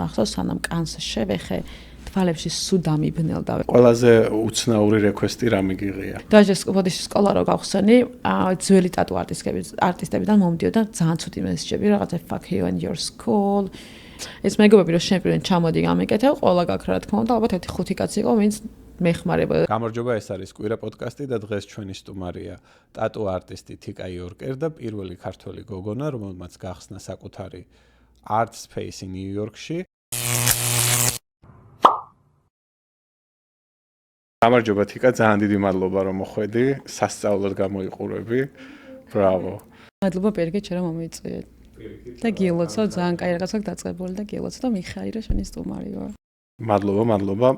მახსოვს სანამ კანს შევეხე თვალებში სუდამი ბნელდა. ყველაზე უცნაური რეკვესტი რა მიგიღია? დაჟეს ბოდიში სკოლა რო გავხსენი, ძველი ტატუ არტისტებიდან მომდიოდა ძალიან ცუდი მესეჯები, რაღაცა fuck you and your school. ეს მეგობები რომ შემპირენ ჩამოდი გამიკეთებ, ყველა გაქრა რა თქმა უნდა, ალბათ 1-5 კაცი იყო, ვინც მეხმარებოდა. გამარჯობა, ეს არის კვირა პოდკასტი და დღეს ჩვენი სტუმარია ტატუ არტისტი თიკა იორკერ და პირველი ქართველი გოგონა, რომელმაც გახსნა საკუთარი art space ნიუ-იორკში. გამარჯობა თიკა, ძალიან დიდი მადლობა რომ მოხვედი, სასწაულად გამოიყურები. ბრავო. მადლობა პერგე ჩემ მომიწვიეთ. და გილოცო ძალიან კაი რაღაცა დაწყებული და გილოცო და მიხარი რა შენი სტუმარი ვარ. მადლობა.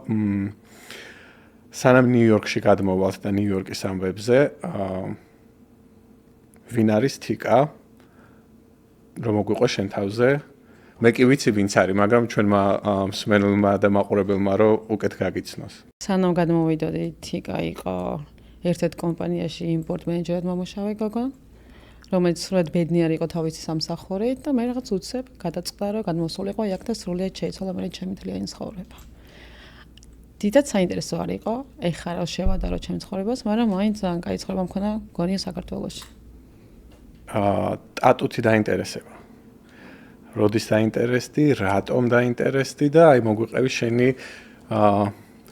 სანამ ნიუ-იორკში გადმოვალთ და ნიუ-იორკის ამბებზე, ვინ არის თიკა? რომ მოგვიყო შენ თავზე? მე კი ვიცი ვინც არის, მაგრამ ჩვენმა მსმენელმა და მაყურებელმა რომ უკეთ გაგიცნოს. სანამ გადმოვიდოდი, თიკა იყო ერთ-ერთ კომპანიაში იმპორტ მენეჯერად მომუშავე გოგო, რომელიც სრულად ბედნიერი იყო თავისი სამსახურით და მე რაღაც უცებ გადაწყდა რომ გადმოსულიყო აქ და სრულად შეიცვალა მე ჩემი თლიანი ცხოვრება. დიდად საინტერესო არ იყო, ეხლა რა შევადარო ჩემს ცხოვრებას, მაგრამ მაინც ძალიან კაი ცხოვრება მქონდა გონია საქართველოში. ტატუთი დაინტერესება. როდის დაინტერესდი, რატომ დაინტერესდი და აი მოგვიყევი შენი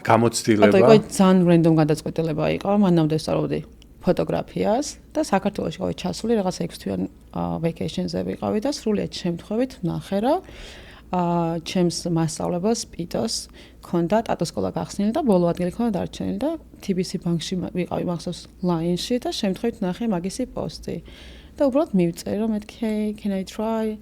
გამოცდილება. იყო ძალიან რენდომ გადაწყვეტილება იყო, მანამდე ვსწავლობდი ფოტოგრაფიას და საქართველოში ყავი ჩასული რაღაც 6 თვიანი vacation-ზე ვიყავი და სრულად შემთხვევით ვნახე რა ჩემს მასწავლებელს პიტოს ქონდა ტატუ სკოლა გახსნილი და ბოლო ადგილი ქონდა დარჩენილი და TBC ბანკში ვიყავი მახსოვს line-ში და შემთხვევით ვნახე მაგისი პოსტი და უბრალოდ მივწერე რომ მეთქე can I try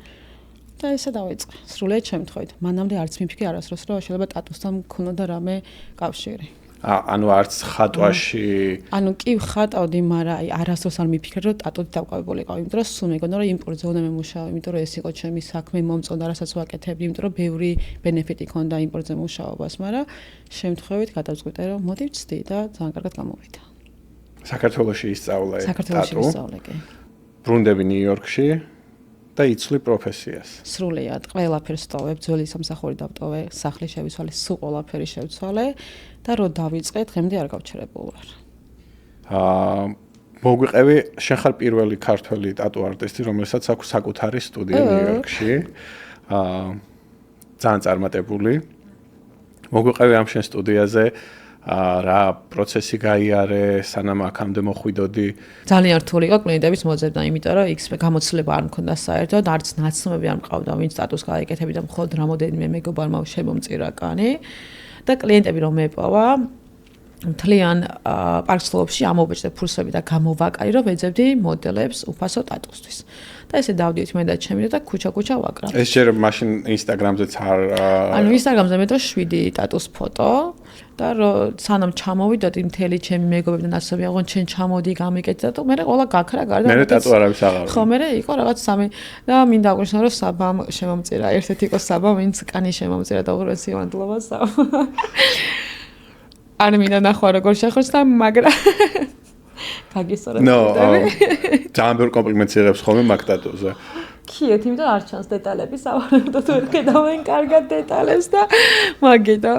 და ესე დავიწყე სრულად შემთხვევით მანამდე არც მიფიქრე არასდროს რომ შეიძლება ტატუსთან მქონოდა რამე კავშირი ანუ არც ხატვაში ანუ კი ხატავდი, მაგრამ აი არასდროს არ მიფიქრე რომ ტატუით დავკავებული ყავი, იმიტომ რომ სულ მეგონა რომ იმპორტზე უნდა მემუშავე, იმიტომ რომ ეს იყო ჩემი საქმე მომწონდა, რასაც ვაკეთებდი, იმიტომ რომ ბევრი ბენეფიტი ქონდა იმპორტზე მუშაობას, მაგრამ შემთხვევით გადავწყვიტე რომ მოდი ვცდი და ძალიან კარგად გამოვიდა. საქართველოში ისწავლე ტატუ. საქართველოში ვისწავლე კი. ბრუნდები ნიუ-იორკში და იცვლი პროფესიას. სრულიად, ყველაფერს ვტოვებ, ძველი სამსახური დავტოვე, სახლი შევიცვალე, სულ ყველაფერი შევცვალე და რო დავიწყე, დღემდე არ გავჩერებულ ვარ. მოგვიყევი, შენ ხარ პირველი ქართველი ტატუ არტისტი, რომელსაც აქვს საკუთარი სტუდია ნიუ-იორკში. ძალიან წარმატებული. მოგვიყევი ამ შენ სტუდიაზე რა პროცესი გაიარე, სანამ აქამდე მოხვიდოდი. ძალიან რთული იყო კლიენტების მოძებნა, იმიტომ რომ იქ გამოცდილება არ მქონდა საერთოდ, არც ნაცნობები არ მყავდა, ვინც სტატუსს გაეკეთებდა და მხოლოდ რამოდენიმე მეგობარმა შემომწირა კანი და კლიენტები რომ მეპოვა, მთლიან პარკსლოპში ამოვეჭდე ფურსები და გამოვაკარი, რომ ვეძებდი მოდელებს უფასო ტატუსთვის. და ესე დავდივით მე და ჩემი და ქუჩა ვაკრა. ეს ჯერ მაშინ ინსტაგრამზეც არ ანუ ინსტაგრამზე მე და 7 ტატუს ფოტო და სანამ ჩამოვიდოდი მთელი ჩემი მეგობები და ნაცნობი აღონ ჩვენ ჩამოდი გამიკეთდა და მე ყველა გაქრა გარდა მე ტატუ არავის აღარ. ხო მე იყო რაღაც 3 და მინდა აღვნიშნო რომ საბამ შემომწირა, ერთ-ერთი იყო საბამ, ვინც კანი შემომწირა და უღრესი მადლობა საბამ. არ მინდა ნახვა როგორ შეხორცდა, მაგრამ გაგისწორებ. ძალიან ბევრი კომპლიმენტს იღებს ხოლმე მაგ ტატუზე. კიეთ, იმიტომ არ ჩანს დეტალები, სავარაუდოდ ვერ ხედავენ კარგად დეტალებს და მაგიტო.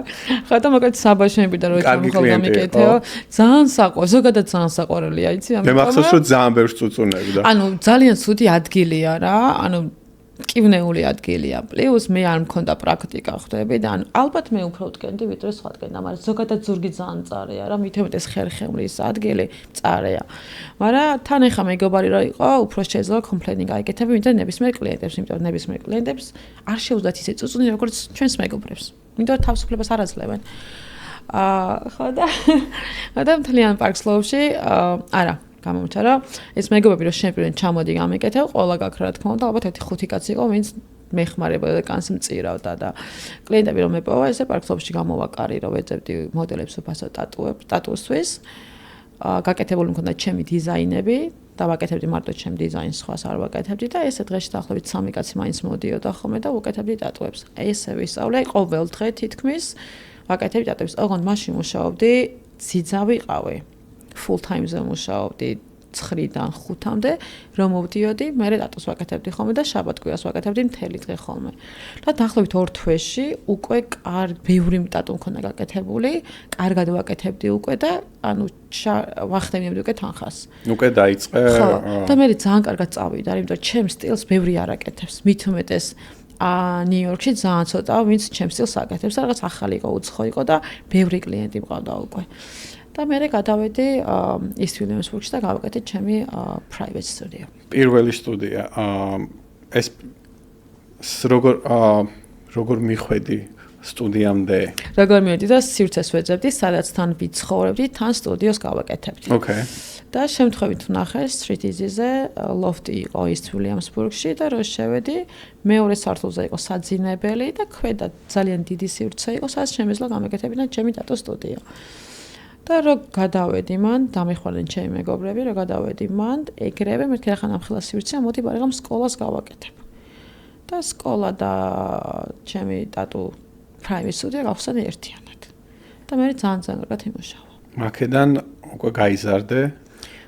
ხოდა მოკლედ საბაშები და რო ჩამოხდა მიკეთეო, ძალიან ზოგადად ძალიან საყვარელია, იცი ამიტომ. მე მახსოვს რომ ძალიან ბევრს წუწუნებდა. ანუ ძალიან ცუდი ადგილია რა, ანუ კივნეული ადგილია. პლუს მე არ მქონდა პრაქტიკა ხვდები და ანუ ალბათ მე უფრო ვდგენდი ვიდრე სხვა დგენდა, მაგრამ ზოგადად ზურგი ძალიან წარეა რა, მით უმეტეს ხერხემლის ადგილი წარეა. მაგრამ თან ეხა მეგობარი რა იყო, უფრო შეიძლება კომპლეინინგ აიკეთები ვიდრე ნებისმიერ კლიენტებს, იმიტომ რომ ნებისმიერ კლიენტებს არ შეუძლიათ ისე წუწუნი როგორც ჩვენს მეგობრებს. იმიტომ რომ თავისუფლებას არ აძლევენ. ხო და მთლიან პარკსლოპში არა გამომჩა რა ეს მეგობები რომ შემპირენ ჩამოდი გამიკეთებ, ყველა გაქრა რა თქმა უნდა, ალბათ 1-5 კაცი იყო, ვინც მეხმარებოდა და კანს მწირავდა და კლიენტები რომ მეპოვა, ესე პარკსლოპში გამოვაკარი, რომ ვეძებდი მოდელებს უფასო ტატუსთვის. გაკეთებული მქონდა ჩემი დიზაინები და ვაკეთებდი მარტო ჩემ დიზაინს, სხვას არ ვაკეთებდი და ესე დღეში დაახლოებით 3 კაცი მაინც მოდიოდა ხოლმე და ვუკეთებდი ტატუებს. ესე ვისწავლე ყოველ დღე თითქმის ვაკეთებდი ტატუებს. ოღონდ მაშინ მუშაობდი, ძიძა ვიყავი. full time-ზე მუშაობდი 9-დან 5-მდე რომ მოვდიოდი, მე დატოს ვაკეთებდი ხოლმე და შაბათ-კვირას ვაკეთებდი მთელი დღე ხოლმე. და დაახლოებით 2 თვეში უკვე ბევრი დატო მქონდა გაკეთებული, კარგად ვაკეთებდი უკვე და ანუ ვახდენიებდი უკვე თანხას. უკვე დაიწყე. ხო, და მე ძალიან კარგად წავიდა, იმიტომ რომ ჩემს სტილს ბევრი არ აკეთებს. მით უმეტეს ნიუ-იორკში ძალიან ცოტაა, ვინც ჩემს სტილს აკეთებს, რაღაც ახალი იყო, უცხო იყო და ბევრი კლიენტი მყავდა უკვე. და მე გადავედი East Williamsburg-ში და გავაკეთე ჩემი private studio. პირველი სტუდია. ეს როგორ მიხვედი სტუდიამდე? როგორ მივედი და სივრცეს ვეძებდი, სადაც თან ვიცხოვრებდი, თან სტუდიოს გავაკეთებდი. Okay. და შემთხვევით ვნახე Street Easy-ზე loft-ი იყო East Williamsburg-ში და რო შევედი, მეორე სართულზე იყო საძინებელი და ქვედა ძალიან დიდი სივრცე იყო, სადაც შემეძლო გამეკეთებინა ჩემი დატო სტუდიო. და რო გადავედი მან, დამეხვალნენ ჩემი მეგობრები, რო გადავედი მან, ეგრევე მეთქე ახლა ამხელა სივრცეა, მოდი ბარიღამ სკოლას გავაკეთებ. და სკოლა და ჩემი დატო private studio გავხსენე ერთიანად. და მე ძალიან კარგად იმუშავა. მაკედან უკვე გაიზარდე?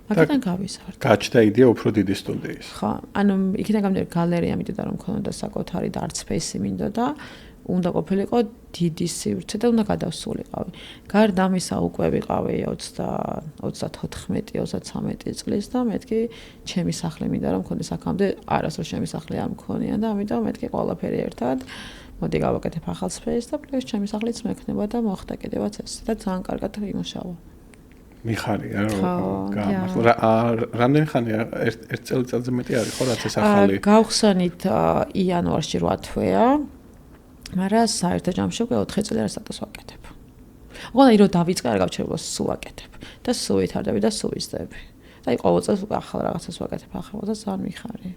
მაკედან გავიზარდე. გაჩნდა იდეა უფრო დიდი სტუდიის. ხო, ანუ იქიდან გამომდინარე გალერეა მინდოდა რომ მქონოდა საკუთარი და art space-ი მინდოდა. უნდა ყოფილიყო დიდი სივრცე და უნდა გადავსულიყავი. გარდა ამისა უკვე ვიყავი 34-33 წლის და მეთქი ჩემი სახლი მინდა რომ მქონდეს აქამდე არასდროს ჩემი სახლი არ მქონია და ამიტომ მეთქი ყველაფერი ერთად მოდი გავაკეთებ ახალ space და პლუს ჩემი სახლიც მექნება და მოხდა კიდევაც ეს და ძალიან კარგად იმუშავა. მიხარია გამართლა. რამდენი ხანია? ერთ წელიწადზე მეტი არის ხო რაც ეს ახალი? გავხსენით იანვარში 8 თვეა. მაგრამ საერთო ჯამში უკვე 4 წელი არის დატოს ვაკეთებ. ოღონდ რომ დავიწყე არ გავჩერებულო სულ ვაკეთებ და სულ ვითარდები და სულ ვიზდები. და აი ყოველ წელს უკვე ახალ რაღაცას ვაკეთებ ახალ და ძალიან მიხარია.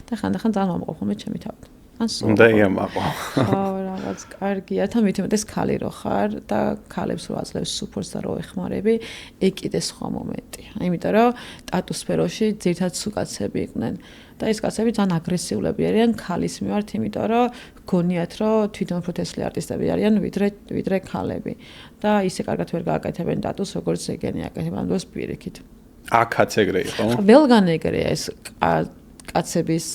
და ხანდახან ძალიან მომყვა ხოლმე ჩემი თავით. ან სულ. უნდა იამაყო. ხო, რაღაც კარგია. თან მით უმეტეს ქალი რო ხარ და ქალებს რო აძლევს სუპორტს და რო ეხმარები, ეგ კიდე სხვა მომენტია. იმიტომ რომ ტატუ სფეროში ძირითადად სუკაცები იყვნენ. და ეს კაცები ძალიან აგრესიულები არიან ქალის მიმართ, იმიტომ რომ გონიათ რომ თვითონ პროტესტი არტისტები არიან ვიდრე ქალები. და ისე კარგად ვერ გააკეთებენ დატუს, როგორც ეგენი აკეთებენ დროს პირიქით. აქაც ეგრე იყო. ყველგან ეგრეა ეს კაცების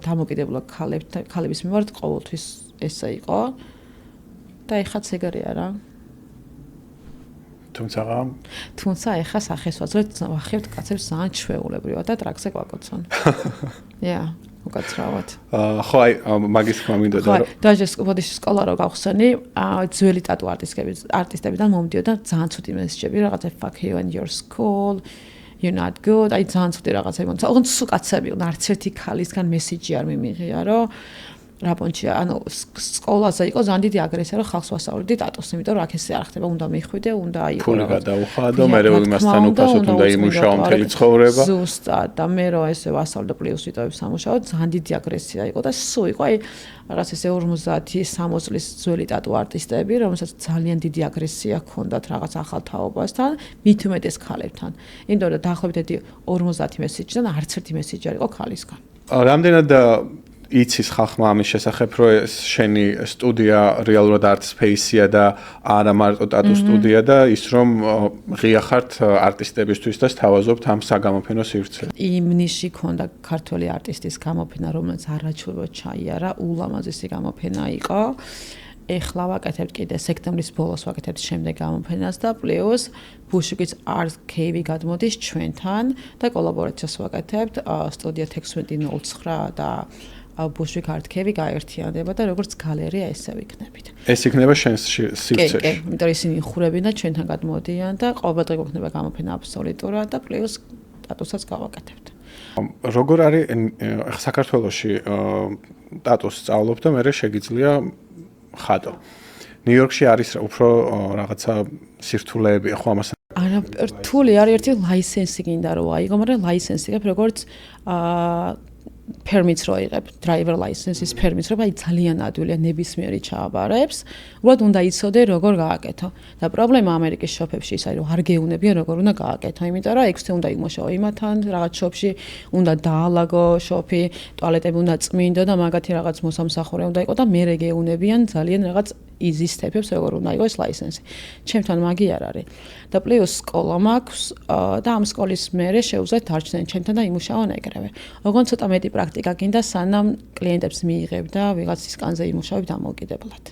დამოკიდებულება ქალების მიმართ ყოველთვის ესე იყო. და ეხაც ეგრეა რა. თუმცა ეხა სახეს ვაძლევთ, ვახევთ კაცებს ძალიან ჩვეულებრივად და ტრაქზე გვაკოცონ. ია, უკაცრავად. ხო, აი მაგის თქმა მინდოდა რომ დაჟეს ბოდიში სკოლა რო გავხსენი, ძველი ტატუ არტისტებიდან მომდიოდა ძალიან ცუდი მესეჯები, რაღაცა fuck you and your school, you're not good. აი ძალიან ცუდი რაღაცები მომცა. ოღონდ სულ კაცები, არც ერთი ქალისგან მესეჯი არ მიმიღია, რომ რაპონჩია, ანუ სკოლაზე იყო ძალიან დიდი აგრესია, რომ ხალხს ვასწავლებდი ტატუს, იმიტომ რომ აქ ესე არ ხდება, უნდა მიხვიდე, უნდა აიღო. ფული გადაუხადო, მე რომ იმასთან უფასოდ უნდა იმუშაო მთელი ცხოვრება. ზუსტად, და მე რომ ესე ვასწავლე პლუს ვიტოვებ სამუშაოდ, ძალიან დიდი აგრესია იყო და სულ იყო, აი რაღაც ესე 50-60 წლის ძველი ტატუ არტისტები, რომელსაც ძალიან დიდი აგრესია ჰქონდათ რაღაც ახალ თაობასთან, მით უმეტეს ქალებთან. იმიტომ რომ დაახლოებით 50 მესეჯიდან არც ერთი მესეჯი არ იყო ქალისგან. რამდენად იცის ხალხმა ამის შესახებ, რომ ეს შენი სტუდია რეალურად art space-ია და არა მარტო ტატუ სტუდია და ის რომ ღია ხართ არტისტებისთვის და სთავაზობთ ამ საგამოფენო სივრცეს. იმ ნიში ქონდა ქართველი არტისტის გამოფენა, რომელიც არაჩვევად ჩაიარა, ულამაზესი გამოფენა იყო. ეხლა ვაკეთებთ კიდე სექტემბრის ბოლოს ვაკეთებთ შემდეგ გამოფენას და პლუს ბუშუკის art cave-ი გადმოდის ჩვენთან და კოლაბორაციას ვაკეთებთ სტუდია 1609 და ბუშუკ art cave-ი გაერთიანდება და როგორც გალერეა ესე ვიქნებით. ეს იქნება შენს სივრცეში. კი, იმიტომ რომ ისინი იხურებიან და ჩვენთან გადმოდიან და ყოველდღე გვექნება გამოფენა აბსოლუტურად და პლუს ტატუსაც გავაკეთებთ. როგორ არის საქართველოში ტატუს სწავლობ და მე შეგიძლია ხატო. ნიუ-იორკში არის უფრო რაღაცა სირთულეები, ხო ამას? არა, რთული არის ერთი ლაისენსი გინდა რომ აიღო, მაგრამ ლაისენსი გქონდეს როგორც permits რო იღებ, driver license-ის permits რო აი ძალიან ადვილია ნებისმიერი ჩააბარებს, უბრალოდ უნდა იცოდე როგორ გააკეთო. და პრობლემა ამერიკის შოპებში ის არის რომ არ გეუნებიან როგორ უნდა გააკეთო, იმიტომ რომ 6 თვე უნდა იმუშაო იმათთან, რაღაც შოპში უნდა დაალაგო შოპი, ტუალეტები უნდა წმინდო და მაგათი რაღაც მოსამსახურე უნდა იყო და მერე გეუნებიან ძალიან რაღაც იზისთებებს, როგორ უნდა იყოს ლაისენსი. ჩემთან მაგი არ არის. და პლუს სკოლა მაქვს და ამ სკოლის მერე შეუძლიათ დარჩნენ ჩემთან და იმუშაონ ეგრევე. ოღონდ ცოტა მეტი პრაქტიკა გინდა, სანამ კლიენტებს მიიღებ და ვიღაცის კანზე იმუშავებ დამოუკიდებლად.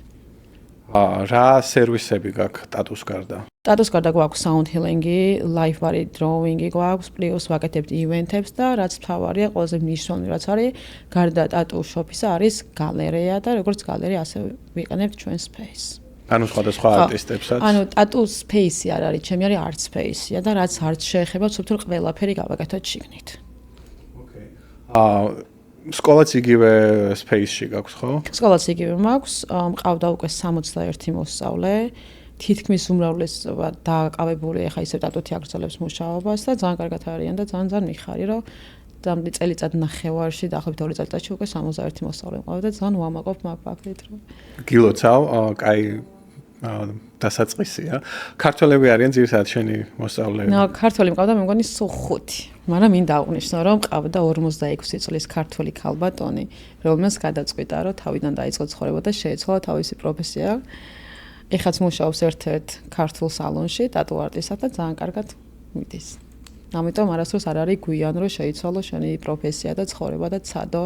რა სერვისები გაქვს ტატუს გარდა? ტატუს გარდა გვაქვს sound healing-ი, live body drawing-ი გვაქვს, პლუს ვაკეთებთ ივენთებს და რაც მთავარია, ყველაზე მნიშვნელოვანი რაც არის, გარდა ტატუ შოპისა არის გალერეა და როგორც გალერეა ასე ვიყენებთ ჩვენ space. ანუ სხვადასხვა არტისტებსაც? ანუ ტატუ space-ი არ არის, ჩემი არის art space-ია და რაც art შეეხება, ვცდილობ ყველაფერი გავაკეთოთ შიგნით. ოკეი. სკოლაც იგივე space-ში გაქვს, ხო? სკოლაც იგივე მაქვს, მყავდა უკვე 61 მოსწავლე. თითქმის უმრავლესობა დააკავებულია ახლა ისევ ტატუთი აგრძელებს მუშაობას და ძალიან კარგად არიან და ძალიან მიხარი, რომ დამდი წელიწად ნახევარში დაახლოებით 2 წელიწადში უკვე 61 მოსწავლე მყავდა და ძალიან ვამაყობ მაგ ფაქტით, რომ გილოცავ, კაი დასაწყისია. ქართველები არიან ძირითადად შენი მოსწავლეები? ქართველი მყავდა, მე მგონი სულ 5. მაგრამ მინდა აღვნიშნო, რომ მყავდა 46 წლის ქართველი ქალბატონი, რომელმაც გადაწყვიტა, რომ თავიდან დაიწყო ცხოვრება და შეეცვალა თავისი პროფესია. ეხაც მუშაობს ერთ-ერთ ქართულ სალონში, ტატუ არტისტად და ძალიან კარგად მიდის. ამიტომ არასდროს არ არის გვიან, რომ შეიცვალო შენი პროფესია და ცხოვრება და ცადო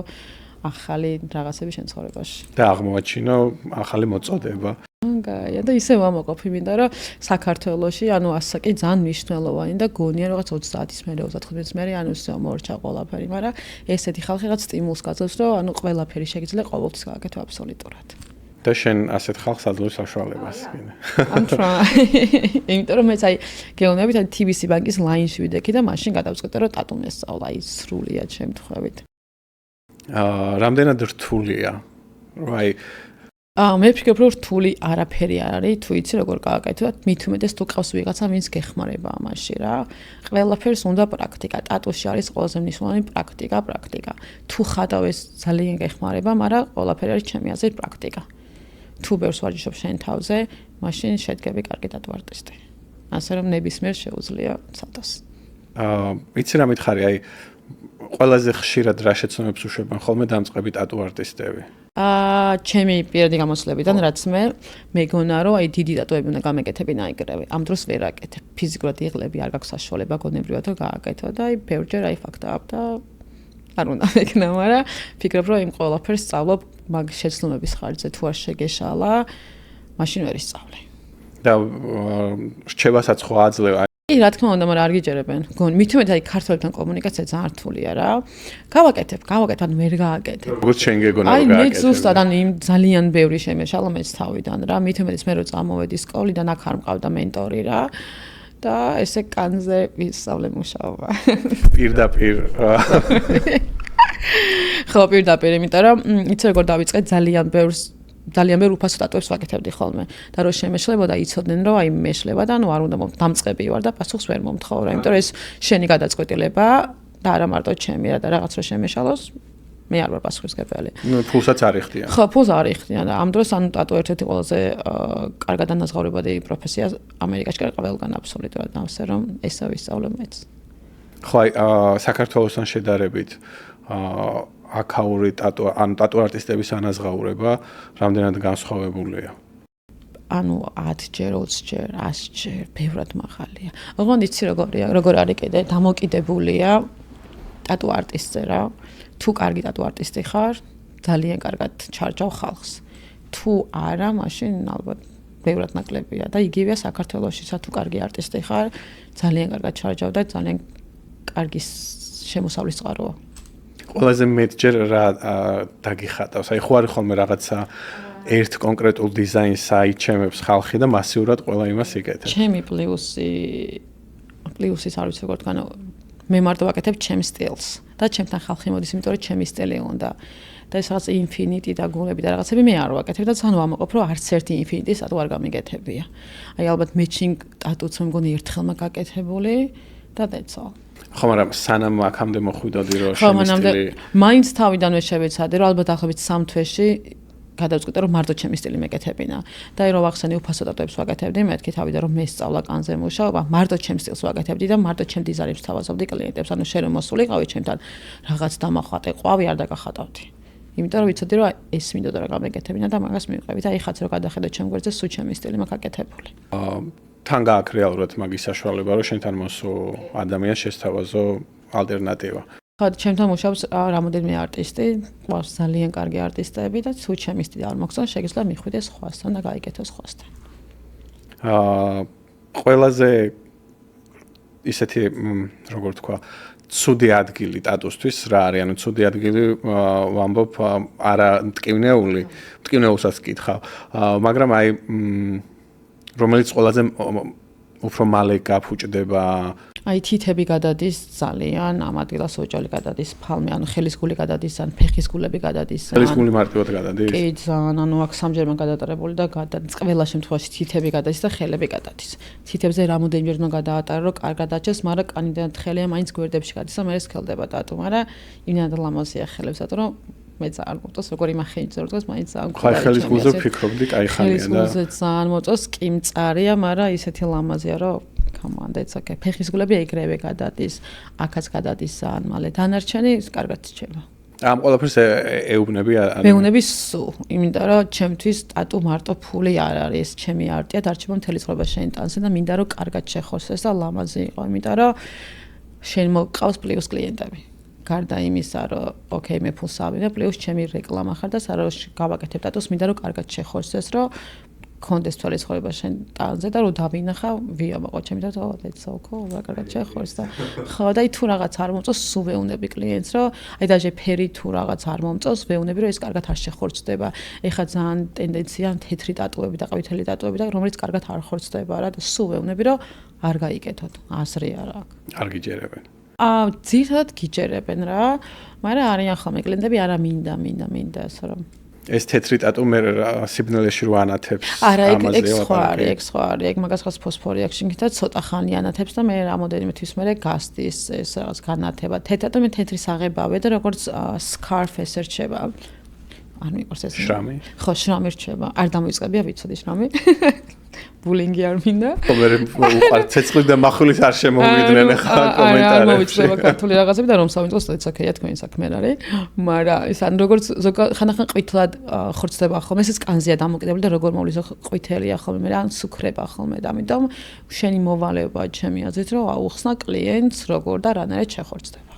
ახალი რაღაცები შენ ცხოვრებაში. და აღმოაჩინო ახალი მოწოდება. გაია და ისე ვამაყობ იმით, რომ საქართველოში, ანუ ასაკი ძალიან მნიშვნელოვანი და გონია რაღაც 30-ის მერე, 35-ის მერე, ანუ ისე მორჩა ყველაფერი, მაგრამ ესეთი ხალხი რაღაც სტიმულს გაძლევს, რომ ანუ ყველაფერი შეგიძლია ყოველთვის გააკეთო აბსოლუტურად. და შენ ასეთ ხალხს აძლევს საშუალებას. I'm trying. იმიტომ რომ მეც აი გეუბნებით, აი TBC ბანკის ლაინში ვიდექი და მაშინ გადავწყვიტე, რომ ტატუ მესწავლა, აი სრულია შემთხვევით. რამდენად რთულია? აი მე ვფიქრობ, რომ რთული არაფერი არ არის, თუ იცი როგორ გააკეთო, მით უმეტეს თუ ყავს ვიღაცა, ვინც გეხმარება ამაში რა. ყველაფერს უნდა პრაქტიკა. ტატუში არის ყველაზე მნიშვნელოვანი პრაქტიკა. თუ ხადავ ეს ძალიან გეხმარება, მაგრამ ყველაფერი არის ჩემი აზრით პრაქტიკა. თუ ბევრს ვარჯიშობ შენ თავზე, მაშინ შედგები კარგი ტატუ არტისტი. ასე რომ ნებისმიერ შეუძლია ცადოს. იცი რა მითხარი, აი ყველაზე ხშირად რა შეცნობებს უშვებენ ხოლმე დამწყები ტატუ არტისტები? ჩემი პირადი გამოცდილებიდან, რაც მე მეგონა, რომ აი დიდი ტატუები უნდა გამეკეთებინა ეგრევე. ამ დროს ვერ აკეთებ. ფიზიკურად იღლები არ გაქვს საშუალება გონებრივად რომ გააკეთო და აი ბევრჯერ აი ფაქტობ და არ უნდა მეკნა, მაგრამ ფიქრობ, რომ იმ ყველაფერს სწავლობ მაგ შეცდომების ხარჯზე, თუ არ შეგეშალა, მაშინ ვერ ისწავლე. და რჩევასაც ხო აძლევ? რა თქმა უნდა, მაგრამ არ გიჯერებენ. მით უმეტეს აი ქართველებთან კომუნიკაცია ძალიან რთულია რა. გავაკეთებ, ან ვერ გააკეთებ. როგორც შენ გეგონა რომ გააკეთებ. აი მე გააკეთებ. ზუსტად ან იმ ძალიან ბევრი შემეშალა მეც თავიდან რა. მით უმეტეს მე რო წამოვედი სკოლიდან, აქ არ მყავდა მენტორი რა. და ესე კანზე ვისწავლე მუშაობა. პირდაპირ. ხო, პირდაპირ, იმიტომ რომ იცი როგორ დავიწყე ძალიან ბევრ უფასო ტატუებს ვაკეთებდი ხოლმე და რო შემეშლებოდა იცოდნენ რომ აი მეშლება და ანუ არ უნდა დამწყები ვარ და პასუხს ვერ მომთხოვრო, იმიტომ რომ ეს შენი გადაწყვეტილება და არა მარტო ჩემი რა და რაღაც რო შემეშალოს მე არ ვარ პასუხისმგებელი. ფულსაც არ იხდიან. ხო, ფულს არ იხდიან და ამ დროს ანუ ტატუ ერთ-ერთი ყველაზე კარგად ანაზღაურებადი პროფესია ამერიკაში ყველგან აბსოლუტურად, ასე რომ ესე ვისწავლე მეც. ხო, აი საქართველოსთან შედარებით აკაური ტატუ არტისტების ანაზღაურება რამდენად განსხვავებულია? ანუ 10-ჯერ, 20-ჯერ, 100-ჯერ, ბევრად მაღალია. ოღონდ იცი როგორ არის კიდე დამოკიდებულია ტატუ არტისტზე რა. თუ კარგი ტატუ არტისტი ხარ, ძალიან კარგად ჩარჯავ ხალხს. თუ არა, მაშინ ალბათ ბევრად ნაკლებია და იგივეა საქართველოშიც, თუ კარგი არტისტი ხარ, ძალიან კარგად ჩარჯავ და ძალიან კარგი შემოსავლის წყაროა. ყველაზე მეტჯერ რა დაგიხატავს? აი ხო არის ხოლმე რაღაცა ერთ კონკრეტულ დიზაინს აიჩემებს ხალხი და მასიურად ყველა იმას იკეთებს. ჩემი პლუსის არ ვიცი როგორ თქვა, მე მარტო ვაკეთებ ჩემ სტილს და ჩემთან ხალხი მოდის, იმიტომ რომ ჩემი სტილი უნდა. და ეს რაღაც ინფინიტი და გულები და რაღაცები მე არ ვაკეთებ და ძალიან ვამაყობ, რომ არც ერთი ინფინიტის ტატუ არ გამიგეთებია. აი ალბათ matching ტატუც მე მგონი ერთხელმა გაკეთებული და that's all. ხო, მაგრამ სანამ აქამდე მოხვიდოდი რომ შენი სტილი მაინც თავიდანვე შევეცადე, რომ ალბათ ახლობით 3 თვეში გადავწყვიტე, რომ მარტო ჩემი სტილი მეკეთებინა. და აი რომ ვახსენე უფასო ტატუებს ვაკეთებდი, მეთქი თავიდან რომ მე სწავლა კანზე მუშაობა, მარტო ჩემ სტილს ვაკეთებდი და მარტო ჩემ დიზაინებს თავაზობდი კლიენტებს. ანუ შენ რომ მოსულიყავი ჩემთან, რაღაც დამახატე ყვავი არ დაგახატავდი. იმიტომ რომ ვიცოდი რომ ეს მინდოდა რომ გამეკეთებინა და მაგას მივყევი და ეხაც რომ გადახედო ჩემ გვერდზე სულ ჩემი სტილი მაქვს აკეთებული. თან გააქვს რეალურად მაგის საშუალება რომ შენთან მოსულ ადამიანს შესთავაზო ალტერნატივა. ხა ჩემთან მუშაობს რამოდენიმე არტისტი, ყავს ძალიან კარგი არტისტები და თუ ჩემი სტილი არ მოგწონს, შეგიძლია მიხვიდე სხვასთან და გაიგეთო სხვასთან. ყველაზე ისეთი როგორ თქვა, ცუდი ადგილი ტატუსთვის რა არის? ანუ ცუდი ადგილი ვამბობ არა მტკივნეულსაც გკითხავ, მაგრამ აი რომელიც ყველაზე უფრო მალე გაფუჭდება. აი თითები გადადის ძალიან, ამ ადგილას ოჭალი გადადის, ფალმე, ანუ ხელის გული გადადის, ან ფეხის გულები გადადის. ხელის გული მარტივად გადადის? კი, ძალიან, ანუ აქ სამჯერმა გადატარებული და გადადის. ყველა შემთხვევაში თითები გადადის და ხელები გადადის. თითებზე რამოდენიმეჯერ უნდა გადაატარო, რომ კარგად აჩეს, მაგრამ კანიდან ხელია მაინც გვერდებში გადის და მერე სქელდება ტატუ, მაგრამ იმენად ლამაზია ხელებს, რომ მე ძალიან მოწონს, როგორ იმახენიც როგორც მაინც ძალიან ხარ ხელის გულზე ფიქრობდი, კაი ხანია და ხელის გულზე ძალიან მოწონს, კი მწარია, მაგრამ ისეთი ლამაზია, რომ Commands okay. Ფეხის გულები ეგრევე გადადის, აქაც გადადის ძალიან მალე. დანარჩენი კარგად რჩება. ამ ყველაფერს ეუბნები არა? მეუბნები სულ, იმიტომ რომ ჩემთვის ტატუ მარტო ფული არ არის, ჩემი არტია, დარჩება მთელი ცხოვრება შენ ტანზე და მინდა რომ კარგად შეხორცდეს და ლამაზი იყო, იმიტომ რომ შენ მოგყავს პლუს კლიენტები. გარდა იმისა, რომ ოკეი, მე ფულს ავიღებ, პლუს ჩემი რეკლამა ხარ და საროში გავაკეთებ ტატუს, მინდა რომ კარგად შეხორცდეს, რომ კონდეს თვალის ხოვება შენ ტანზე და რომ დავინახავ ვია მოყვა ჩემი და that's so cool რა კარგად შეხორს და ხო და თუ რაღაც არ მომწონს სულ ვეუნები კლიენტს რომ აი დაჟე ფერი თუ რაღაც არ მომწონს ვეუნები რომ ეს კარგად არ შეხორცდება ეხა ძალიან ტენდენცია თეთრი ტატუები და ყვითელი ტატუები და რომელიც კარგად არ ხორცდება რა და სულ ვეუნები რომ არ გაიკეთოთ აზრი არ აქვს არ გიჯერებენ ძირთადად გიჯერებენ რა მაგრამ არიან ხოლმე კლიენტები არა მინდა ასე რომ ეს თეთრი ტატუ მე სიბნელეში რო ანათებს არა ეგ სხვა არის ეგ მაგას ხას ფოსფორი აქვს შინგითა ცოტა ხანი ანათებს და მე რამოდენიმე თვის მე გასდის ეს რაღაც განათება თეთრად მე თეთრი საღებავე და როგორც scarf ეს რჩება არ მიყვარს ეს შრამი ხო შრამი რჩება არ დამოიწყებია ვიცოდი შრამი ბულინგი არ მინდა მე უყარ ცეცხლი და מחვილის არ შემოვიდნენ ახლა კომენტარებში არ მოიწება ქართული რაღაცები და რომ სამიტოს it's okay-ია თქვენი საქმე არის მაგრამ ის ან როგორც ხანახან ყვითლად ხორცდება ხოლმე ეს კანზეა დამოკიდებული და როგორ მოვლის ყვითელია ხოლმე მე ან სუქრება ხოლმე და ამიტომ შენი მოვალეობა ჩემი აზრით რომ აუხსნა კლიენტს როგორ და რანაირად შეხორცდება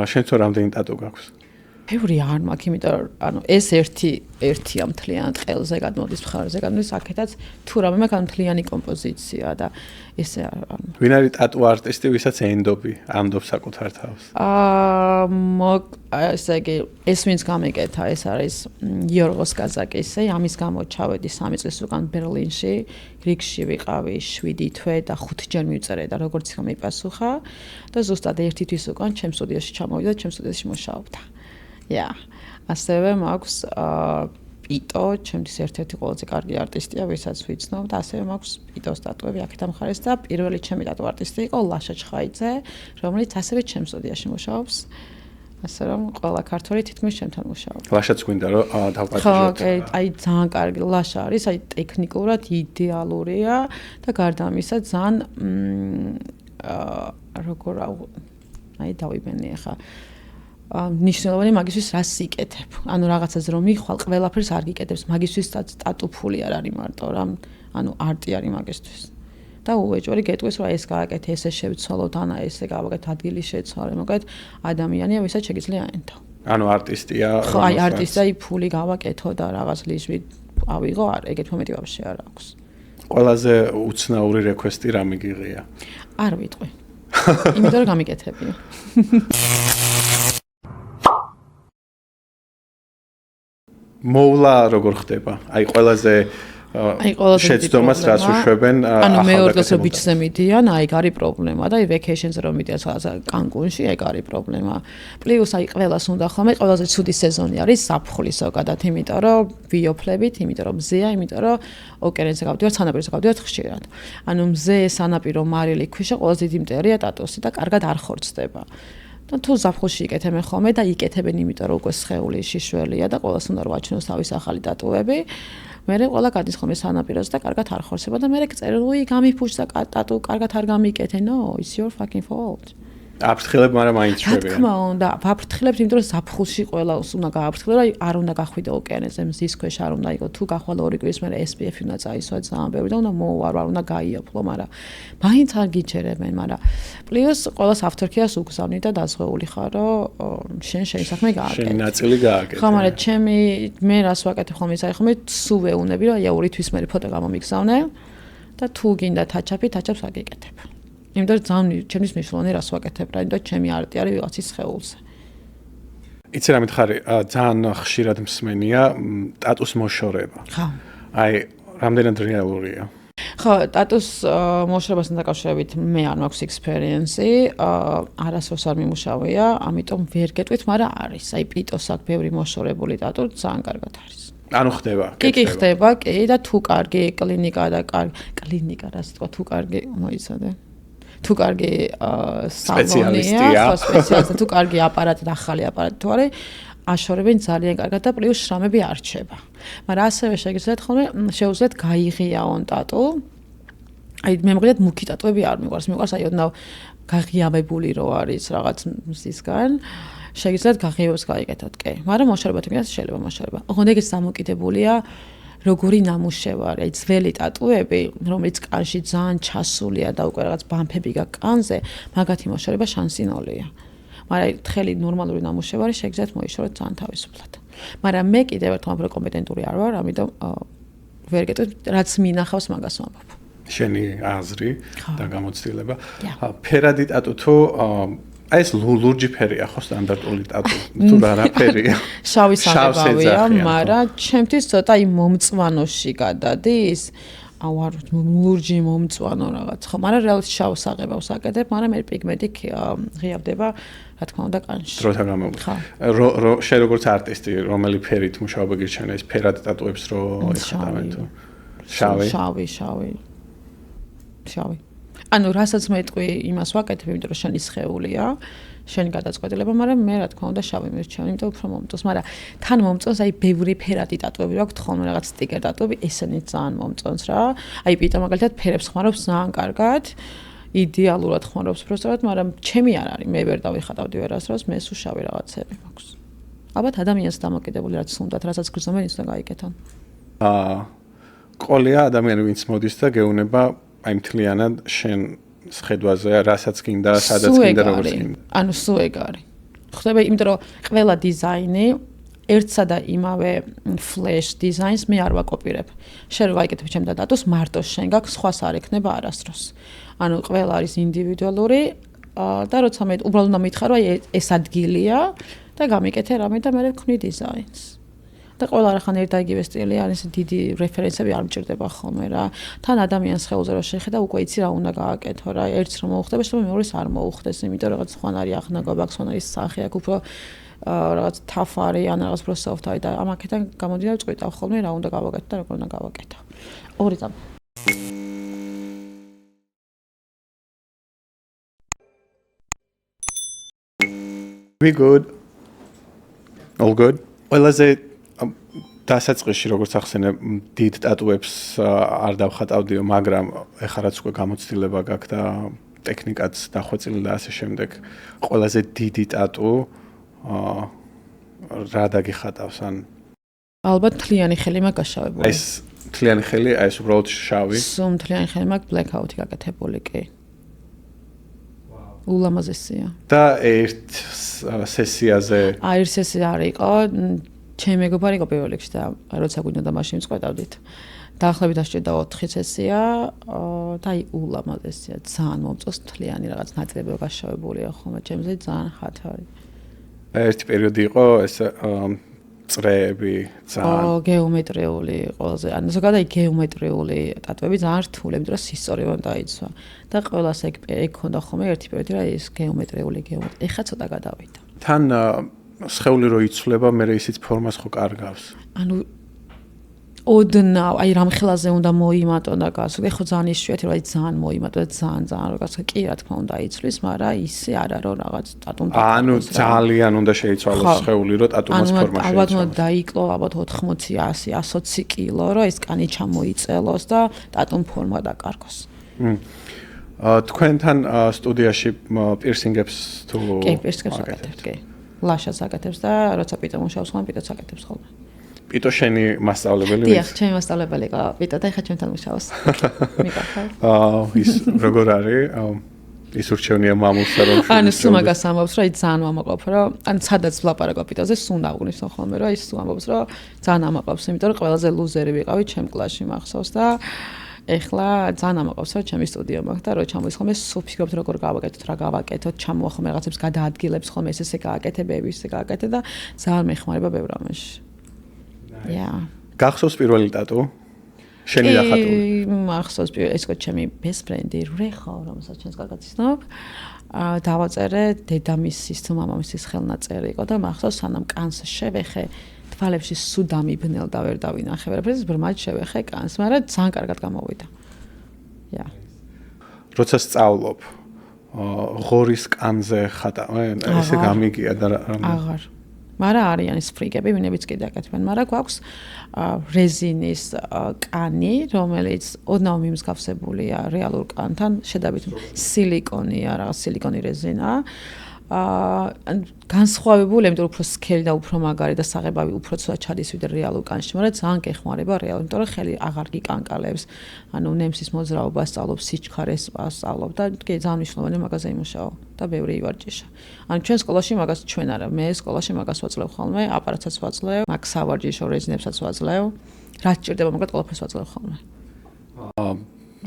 შენ თუ რამდენი ტატუ გაქვს ბევრი არ მაქვს, იმიტომ რომ ანუ ეს ერთია მთლიანად ყელზე გადმოდის, მხარზე გადმოდის, აქეთაც თუ რამე მაქვს მთლიანი კომპოზიცია და ესე ანუ ვინ არის ტატუ არტისტი, ვისაც ენდობი, ამდობს საკუთარ თავს? ესე იგი, ეს ვინც გამეკეთა, ეს არის იორგოს კაზაკისი, ამის გამო ჩავედი 3 წლის უკან ბერლინში, რიგში ვიყავი 7 თვე და 5 ჯერ მივწერე და როგორც გამიპასუხა და ზუსტად 1 თვის უკან ჩემ სტუდიაში ჩამოვიდა, ჩემ სტუდიაში მუშაობდა. ასევე მაქვს პიტო, ჩემთვის ერთ-ერთი ყველაზე კარგი არტისტია, ვისაც ვიცნობ და ასევე მაქვს პიტოს ტატუები აქეთ ამ მხარეს და პირველი ჩემი ტატუ არტისტი იყო ლაშა ჩხაიძე, რომელიც ასევე ჩემ სტუდიაში მუშაობს. ასე რომ ყველა ქართველი თითქმის ჩემთან მუშაობს. ლაშაც გვინდა რომ დავყარდეთ. ხო, აი ძალიან კარგი ლაშა არის, აი ტექნიკურად იდეალურია და გარდა ამისა ძალიან როგორ აი დავიბენე ახლა ნიშნულოვანი მაგისთვის რას იკეთებ. ანუ რაღაცაზე რომ მიხვალ, ყველაფერს არ გიკეთებს. მაგისთვის ტატუ ფული არ არის მარტო რა. ანუ არტი არის მაგისთვის. და უეჭველი გეტყვის რომ ეს გააკეთე, ესე შევცვალოთ, ანა ესე გავაკეთე, ადგილი შეცვალე. მოკლედ ადამიანია, ვისაც შეგიძლია აენთო. ანუ არტისტია. ხო, აი არტისტია, ფული გავაკეთო და რაღაც ლიჟვი ავიღო, არ ეგეთ მომენტი ვაფშე არ აქვს. ყველაზე უცნაური რეკვესტი რა მიგიღია? არ ვიტყვი. იმიტომ რომ გამიკეთებია. მოვლა როგორ ხდება? აი ყველაზე შეცდომას რას უშვებენ ანუ მეორე დღეს რომ ბიჩზე მიდიან, აი ეგ არის პრობლემა და აი ვეკეიშენზე რომ მიდიან რაღაცა კანკუნში, ეგ არის პრობლემა. პლუს აი ყველას უნდა ხოლმე ყველაზე ცუდი სეზონი არის საფხული ზოგადად, იმიტომ რომ ვიოფლებით, იმიტომ რომ მზეა, იმიტომ რომ ოკეანეზე გავდივართ, სანაპიროზე გავდივართ ხშირად. ანუ მზე, სანაპირო, მარილი, ქვიშა ყველაზე დიდი მტერია ტატუსი და კარგად არ ხორცდება. და თუ ზაფხულში იკეთებენ ხოლმე და იკეთებენ იმიტომ რომ უკვე სხეული შიშველია და ყველას უნდა რომ აჩვენოს თავის ახალი ტატუები მერე ყველა გადის ხოლმე სანაპიროზე და კარგად არ ხორცება და მერე წერილუი გამიფუჭდა ტატუ კარგად არ გამიკეთე no it's your fucking fault აფრთხილებ, მაგრამ მაინც შვებიან. რა თქმა უნდა, ვაფრთხილებთ, იმიტომ რომ ზაფხულში ყველას უნდა გააფრთხილო, რა არ უნდა გახვიდე ოკეანეზე, მზის ქვეშ არ უნდა იყო, თუ გახვალ 2 კვირის მერე SPF უნდა წაისვა ძალიან ბევრი და უნდა მოუვარო, არ უნდა გაიაფლო, მაგრამ მაინც არ გიჩერებენ, მაგრამ პლუს ყველას ავთორქიას უგზავნი და დაზღვეული ხარ, რომ შენი საქმე გააკეთე. შენი ნაწილი გააკეთე. ხო, მაგრამ მე რას ვაკეთებ ხოლმე, ის არის ხოლმე სულ ვეუნები, რომ აი 2 თვის მერე ფოტო გამომიგზავნე და თუ გინდა ტაჩაპს აგიკეთებ. იმიტომ რომ ძალიან ჩემთვის მნიშვნელოვანი რას ვაკეთებ რა, იმიტომ რომ ჩემი არტი არის ვიღაცის სხეულზე. იცი რა მითხარი, ძალიან ხშირად მსმენია ტატუს მოშორება. ხო. აი, რამდენად რეალურია? ხო, ტატუს მოშორებასთან დაკავშირებით მე არ მაქვს ექსპერიენსი, არასდროს არ მიმუშავია, ამიტომ ვერ გეტყვით, მაგრამ არის. აი, პიტოს აქვს ბევრი მოშორებული ტატუ, ძალიან კარგად არის. ანუ ხდება. კი ხდება, კი და თუ კარგი კლინიკა და კლინიკა რას თქვა, თუ კარგი მოიცადე. თუ კარგი სპეციალისტია, ხო, სპეციალისტი, თუ კარგი აპარატი და ახალი აპარატი თუ არის, აშორებენ ძალიან კარგად და პლუს შრამები არ რჩება. მაგრამ ასევე შეგიძლიათ ხოლმე შეუძლიათ გაიღიაონ ტატუ. აი მე მგონია მუქი ტატუები არ მიყვარს, მიყვარს აი ოდნავ გაღიავებული რო არის რაღაც მზისგან. შეგიძლიათ გაღიავებას გაიგეთოთ, კი. მაგრამ მოშორება თუ გინდა შეიძლება მოშორება. ოღონდ ეგეც დამოკიდებულია როგორი ნამუშევარი, აი ძველი ტატუები, რომელიც კანში ძალიან ჩასულია და უკვე რაღაც ბამფები გაქვს კანზე, მაგათი მოშორება შანსი ნოლია. მაგრამ თხელი ნორმალური ნამუშევარი შეგიძლიათ მოიშოროთ ძალიან თავისუფლად. მაგრამ მე კიდევ ერთხელ უფრო კომპეტენტური არ ვარ, ამიტომ ვერ გეტყვით, რაც მინახავს მაგას ვამბობ. შენი აზრი და გამოცდილება. ფერადი ტატუ თუ აი ეს ლურჯი ფერია ხო სტანდარტული ტატუ თუ რა ფერია? შავი საღებავია, მაგრამ ჩემთვის ცოტა იმ მომწვანოში გადადის. აუ არ ლურჯი მომწვანო რაღაც ხო, მაგრამ რეალურად შავ საღებავს აკეთებ, მაგრამ მე პიგმენტი ღიავდება, რა თქმა უნდა, კანში. დროთა განმავლობაში. შენ როგორც არტისტი, რომელი ფერით მუშაობა გირჩევნა ეს ფერადი ტატუებს რო ეხატავენ თუ? შავი. ანუ რასაც მეტყვი იმას ვაკეთებ, იმიტომ რომ შენი სხეულია, შენი გადაწყვეტილება, მაგრამ მე რა თქმა უნდა შავი მირჩევ, იმიტომ უფრო მომწონს, მაგრამ თან მომწონს აი ბევრი ფერადი ტატუები აქვს, ხოლმე რაღაც სტიკერ ტატუები, ესენი ძალიან მომწონს რა. აი პიტა მაგალითად ფერებს ხმარობს ძალიან კარგად, იდეალურად ხმარობს პროსტად, მაგრამ ჩემი არ არის, მე ვერ დავიხატავდი ვერასდროს, მე სულ შავი რაღაცები მაქვს. ალბათ ადამიანს დამოკიდებული რაც უნდათ, რასაც გრძნობენ ის უნდა გაიკეთონ. ყოლია ადამიანი ვინც მოდის და გეუნება აი მთლიანად შენ სხედვაზე, რასაც გინდა, სადაც გინდა, როგორც გინდა. ანუ სულ ეგ არის. ხდება, იმიტომ რომ ყველა დიზაინი ერთსა და იმავე ფლეშ დიზაინს მე არ ვაკოპირებ. შენ რო გაიკეთებ ჩემთან ტატუს, მარტო შენ გაქვს, სხვას არ ექნება არასდროს. ანუ ყველა არის ინდივიდუალური და როცა მე უბრალოდ უნდა მითხრა, აი ეს ადგილია და გამიკეთე რამე და მე ვქნი დიზაინს. და ყველა რახან ერთ და იგივე სტილი არის, დიდი რეფერენსები არ მჭირდება ხოლმე რა. თან ადამიანს ხელზე რო შეხედა, უკვე იცი რა უნდა გააკეთო რა. ერთს რომ მოუხდება, შეიძლება მეორეს არ მოუხდეს, იმიტომ რომ რაღაც სხვან არის აღნაგობა, სხვან არის სახე, აქ უფრო რაღაც თაფარი ან რაღაც უფრო soft არის და ამაკეთან გამოდიოდა წყვიტავ ხოლმე რა უნდა გავაკეთო და როგორ უნდა გავაკეთო. ორი წამი. We good. All good. ყველაზე დასაწყისში როგორც ახსენე, დიდ ტატუებს არ დავხატავდიო, მაგრამ ეხლა რაც უკვე გამოცდილება გაქვს და ტექნიკაც დახვეწილი და ასე შემდეგ, ყველაზე დიდი ტატუ რა დაგიხატავს ან ალბათ მთლიანი ხელი მაქვს გაშავებული. ეს მთლიანი ხელი, აი ეს უბრალოდ შავი. სულ მთლიანი ხელი მაქვს blackout-ი გაკეთებული კი. ულამაზესია. და ერთ სესიაზე ერთ სესია არ იყო, ჩემი მეგობარი იყო პირველ რიგში და როცა გვინდა მაშინ წყვეტავდით. დაახლოებით დასჭირდა 4 სესია და აი ულამაზესია, ძალიან მომწონს მთლიანი რაღაც ნაწილები გაშავებულია ხოლმე ჩემზე, ძალიან ხათარი. ერთი პერიოდი იყო ეს წრეები ძალიან გეომეტრიული ყველაზე, ანუ ზოგადად გეომეტრიული ტატუები ძალიან რთული, იმიტომ რომ ისტორიონ დაიცვა და ყველას ეგ ქონდა ხოლმე ერთი პერიოდი რა ის გეომეტრიული. ეხლა ცოტა გადავიდა. თან სხეული რო იცვლება, მე ისიც ფორმას ხო კარგავს. ანუ ოდნავ, აი რამხელაზე უნდა მოიმატო და გასულ. ეხლა ძალიან იშვიათი რა, ძალიან მოიმატო და ძალიან რა გასულ. კი რა თქმა უნდა იცვლის, მაგრამ ისე არა რომ რაღაც ტატუმ. ანუ ძალიან უნდა შეიცვალოს სხეული, რომ ტატუმას ფორმა შეიცვალოს. ალბათ უნდა დაიკლო ალბათ 80, 100, 120 კილო, რომ ეს კანი ჩამოიწელოს და ტატუმ ფორმა დაკარგოს. თქვენთან სტუდიაში პირსინგებს თუ კი, პირსინგებს აკეთებთ, კი. ლაშას აკეთებს და როცა პიტო მუშაობს ხოლმე, პიტოც აკეთებს ხოლმე. პიტო შენი მასწავლებელი დიახ, ჩემი მასწავლებელი იყო პიტო და ეხლა ჩვენთან მუშაობს. მიყავთ. ის როგორ არის? ის ურჩევნია მამულსა რომ ანუ სულ მაგას ამბობს, რომ ძალიან ამაყობ, რომ ანუ სადაც ვლაპარაკო პიტოზე, სულ დაუგნიშნო ხოლმე, რომ ის სულ ამბობს, რომ ძალიან ამაყობს, იმიტომ რომ ყველაზე ლუზერი ვიყავი ჩემ კლასში მახსოვს და ეხლა ძალიან ამაყობს, რომ ჩემი სტუდიო მაქვს და რო ჩამოდის ხოლმე, სულ ფიქრობთ როგორ გავაკეთოთ, რა გავაკეთოთ, ჩამოვა ხოლმე რაღაცებს გადაადგილებს ხოლმე, ესე გააკეთებ, ესე გააკეთე და ძალიან მეხმარება ბევრ რამეში. გახსოვს პირველი ტატუ? შენი დახატული. მახსოვს ეს იყო ჩემი best friend-ი, რეხო, რომელსაც ჩვენს კარგად იცნობ. დავაწერე დედამისის თუ მამამისის ხელნაწერი იყო და მახსოვს სანამ კანს შევეხე, თვალებში სულ დამიბნელ და ვერ დავინახე ვერაფერს, ბრმად შევეხე კანს, მაგრამ ძალიან კარგად გამოვიდა. როცა სწავლობ, ღორის კანზე ხატავენ, ესე გამიგია და აღარ. მაგრამ არიან ის ფრიგები, ვინებიც კიდე აკეთებენ, მაგრამ გვაქვს რეზინის კანი, რომელიც ოდნავ მიმსგავსებულია რეალურ კანთან, შედარებით სილიკონია, რაღაც სილიკონი რეზინა. განსხვავებული, იმიტომ რომ უფრო სქელი და უფრო მაგარი და საღებავი უფრო ცოტა ჩადის ვიდრე რეალურ კანში, მაგრამ ძალიან გეხმარება რეალურად, იმიტომ რომ ხელი აღარ გიკანკალებს. ანუ ნემსის მოძრაობას სწავლობ, სიჩქარეს სწავლობ და კი ძალიან მნიშვნელოვანი მაგაზე იმუშაო და ბევრი ივარჯიშა. ანუ ჩვენ სკოლაში მაგას ჩვენ არა, მე სკოლაში მაგას ვაძლევ ხოლმე, აპარატსაც ვაძლევ, მაგ სავარჯიშო რეზინებსაც ვაძლევ. რაც ჭირდება მაგათ ყველაფერს ვაძლევ ხოლმე.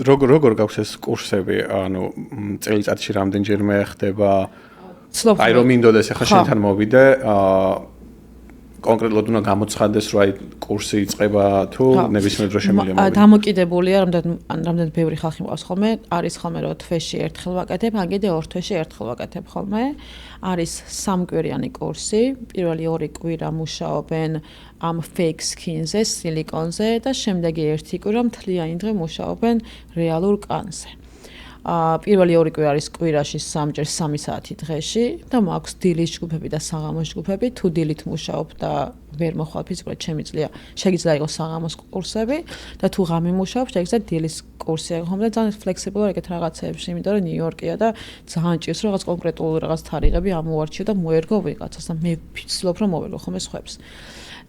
როგორ გაქვს ეს კურსები, ანუ წელიწადში რამდენჯერმე ხდება? აი რომ მინდოდეს ახლა შენთან მოვიდე, კონკრეტულად უნდა გამოცხადდეს, რომ აი კურსი იწყება თუ ნებისმიერ დროს შემიძლია მოვიდე. დამოკიდებულია, რამდენ ბევრი ხალხი მყავს ხოლმე, არის ხოლმე რომ თვეში ერთხელ ვაკეთებ, ან კიდე ორ თვეში ერთხელ ვაკეთებ ხოლმე. არის სამკვირიანი კურსი, პირველი 2 კვირა მუშაობენ ამ fake skin-ზე, სილიკონზე და შემდეგი 1 კვირა მთლიანი დღე მუშაობენ რეალურ კანზე. პირველი 2 კვირა არის კვირაში 3-ჯერ 3 საათი დღეში და მაქვს დილის ჯგუფები და საღამოს ჯგუფები. თუ დილით მუშაობ და ვერ მოხვალ ფიზიკურად, შეგიძლია იყოს საღამოს კურსები და თუ ღამე მუშაობ, შეგიძლია დილის კურსი აღხომ და ძალიან ფლექსიბლური ეგეთ რაღაცეებში, იმიტომ რომ ნიუ-იორკია და ძალიან ჭირს რომ რაღაც კონკრეტული რაღაც თარიღები ამოვარჩიო და მოერგო ვიღაცას და მე ვცდილობ რომ მოვერგო ხოლმე სხვებს.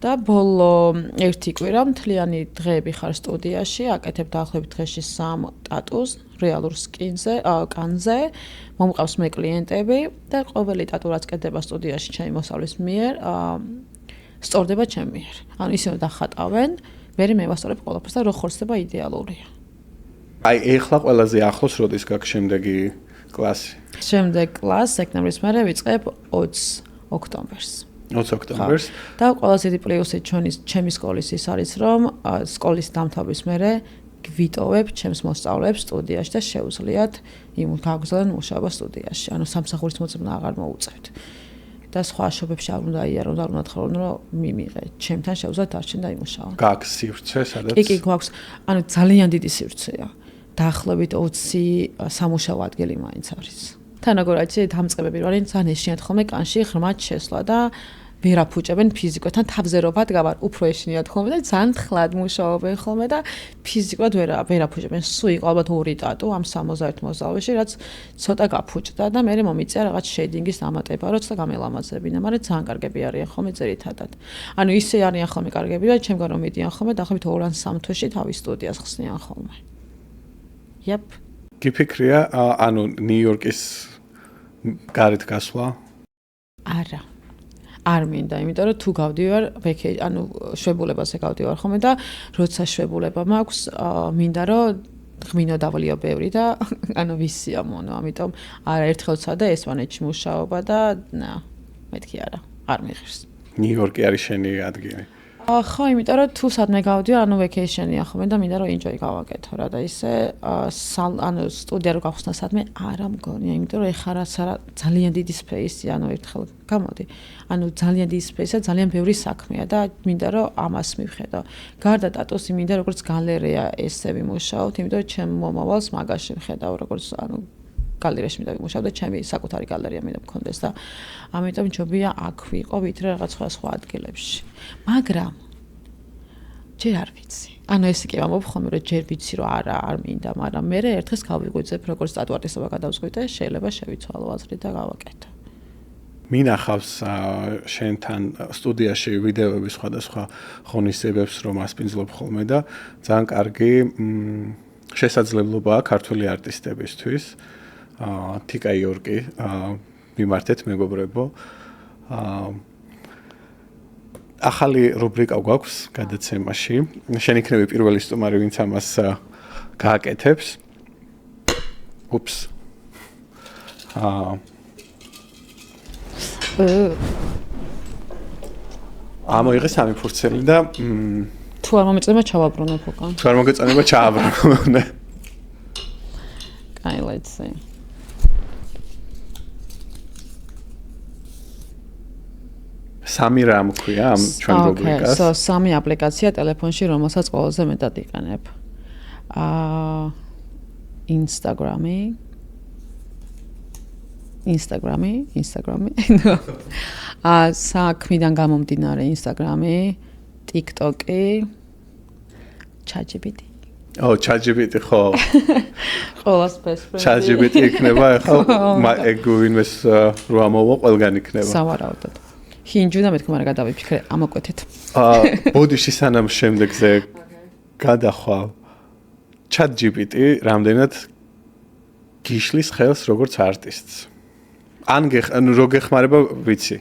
და ბოლო 1 კვირა მთლიანი დღეები ხარ სტუდიაში, აკეთებ დაახლოებით დღეში 3 ტატუს რეალურ სკინზე, კანზე, მომყავს მე კლიენტები და ყოველი ტატუ რაც კეთდება სტუდიაში ჩემი მოსავლის მიერ, სწორდება ჩემ მიერ. ანუ ისინი დახატავენ, მე მევასწორებ ყველაფერს და რო ხორცდება იდეალურია. აი ეხლა ყველაზე ახლოს როდის გაქვს შემდეგი კლასი? შემდეგ კლასს სექტემბრის მერე ვიწყებ 20 ოქტომბერს. 20 ოქტომბერს. და ყველაზე დიდი პლუსი ჩემი სკოლის ის არის, რომ სკოლის დამთავრების მერე გვიტოვებ ჩემს მოსწავლეებს სტუდიაში და შეუძლიათ გაგრძელონ მუშაობა სტუდიაში. ანუ სამსახურის მოწმობა აღარ მოუწევთ. და სხვა შობებში არ უნდა იარო და არ უნდა თხოვონ რომ მიმიღე. ჩემთან შეუძლიათ დარჩენ და იმუშაო. გაქვს სივრცე, სადაც? კი, გვაქვს. ანუ ძალიან დიდი სივრცეა. დაახლოებით 20 სამუშაო ადგილი მაინც არის. თან როგორ იცი, დამწყებები რო არიან, ძალიან ეშინიათ ხოლმე კანში ღრმად შესვლა და ვერ აფუჭებენ ფიზიკურად, თავზერობად გავარ, უფრო ეშინიათ ხოლმე და ძალიან თხლად მუშაობენ ხოლმე და ფიზიკურად ვერ აფუჭებენ. სულ იყო ალბათ 2 ტატუ ამ 61 მოსწავლეში, რაც ცოტა გაფუჭდა და მე მომიწია რაღაც შეიდინგის დამატება, როცა გამელამაზებინა, მაგრამ ძალიან კარგები არიან ხოლმე ძირითადად. ანუ ისე არიან ხოლმე კარგები, რომ ჩემგან რომ მიდიან ხოლმე, დაახლოებით 2 ან 3 თვეში თავის სტუდიას ხსნიან ხოლმე. Yep. გიფიქრია, ანუ ნიუ-იორკის გარეთ გასვლა? არა. არ მინდა, იმიტომ რომ თუ გავდივარ, ანუ შვებულებაზე გავდივარ ხოლმე და როცა შვებულება მაქვს, მინდა რომ ღმინო დავლიო ბევრი და ანუ ვისია მონო, ამიტომ არა ერთხელ ვცადე ესპანეთში მუშაობა და მეთქი არა, არ მიიღებს. ნიუ-იორკი არის შენი ადგილი. ხო, იმიტომ რომ თუ სადმე გავდივარ, ანუ ვეკეიშენია ხოლმე და მინდა რომ enjoy გავაკეთო რა და ისე ანუ სტუდია რო გავხსნა სადმე არა მგონია, იმიტომ რომ ეხლა ძალიან დიდი space-ია, ანუ ერთხელ გამოდი. ანუ ძალიან დიდი space-ია, ძალიან ბევრი საქმეა და მინდა რომ ამას მივხედო. გარდა ტატუსი მინდა როგორც გალერეა ესები მუშაობ, იმიტომ რომ ჩემ მომავალს მაგაში ვხედავ, როგორც ანუ გალერეაში მინდა ვიმუშაო და ჩემი საკუთარი გალერეა მინდა მქონდეს და ამიტომ ჯობია აქ ვიყო ვიდრე რაღაც სხვა ადგილებში. მაგრამ ჯერ არ ვიცი. ანუ ეს კი ვამბობ ხოლმე რომ ჯერ ვიცი რომ არა არ მინდა, მაგრამ მე ერთხელ გავიგვიძებ როგორც სტატუარტისტობა გადავზღვით და შეიძლება შევიცვალო აზრი და გავაკეთო. მინახავს შენთან სტუდიაში ვიდეოები სხვადასხვა ღონისძიებებს რომ ასპინძლობ ხოლმე და ძალიან კარგი შესაძლებლობაა ქართული არტისტებისთვის. თიკა იორკი მიმართეთ მეგობრებო. ახალი რუბრიკა გვაქვს გადაცემაში. შენ იქნები პირველი სტუმარი, ვინც ამას გააკეთებს. უპს. ამოიღე სამი ფურცელი და თუ არ მომეწონება ჩავაბრუნებ უკან. თუ არ მოგეწონება ჩააბრუნე. Kai, let's see. სამი რამ ქვია ამ ჩვენ რუბრიკას. Okay, so სამი აპლიკაცია ტელეფონში, რომელსაც ყველაზე მეტად იყენებ. Instagram-ი. საქმიდან გამომდინარე Instagram-ი, TikTok-ი, ChatGPT. ChatGPT ხო. ყველას best friend. ChatGPT იქნება ახლა ეგ ვინმეს რო ამოვა ყველგან იქნება. სავარაუდოდ. ჰინჯი და მეთქმა რა გადავიფიქრე ამოკვეთეთ. ბოდიში სანამ შემდეგზე გადახვალ ChatGPT რამდენად გიშლის ხელს როგორც არტისტს. ან რო გეხმარება ვიცი.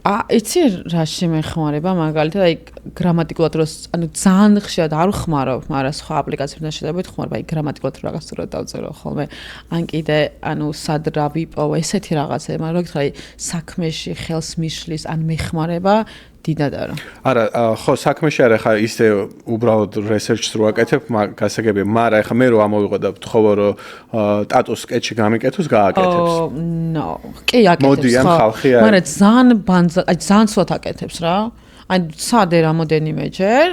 იცი რაში მეხმარება მაგალითად აი გრამატიკულად რო ანუ ძალიან ხშირად არ ვხმარობ, მაგრამ სხვა აპლიკაციებთან შედარებით ხმარობა აი გრამატიკულად რაღაც სწორად დავწერო ხოლმე. ან კიდე ანუ სად რა ვიპოვო ესეთი რაღაცები, მაგრამ როგორ ხარ საქმეში ხელს მიშლის ან მეხმარება დიდად არა. არა, ხო, საქმეში არა, ხა ისე უბრალოდ research-ს რო აკეთებ, გასაგებია, მაგრამ ხა მე რო ამოვიღო და ვთხოვო რომ ტატუს sketch-ი გამიკეთოს, გააკეთებს. No, კი აკეთებს ხო. მაგრამ ძალიან სულად აკეთებს რა. აი სადე რამოდენიმეჯერ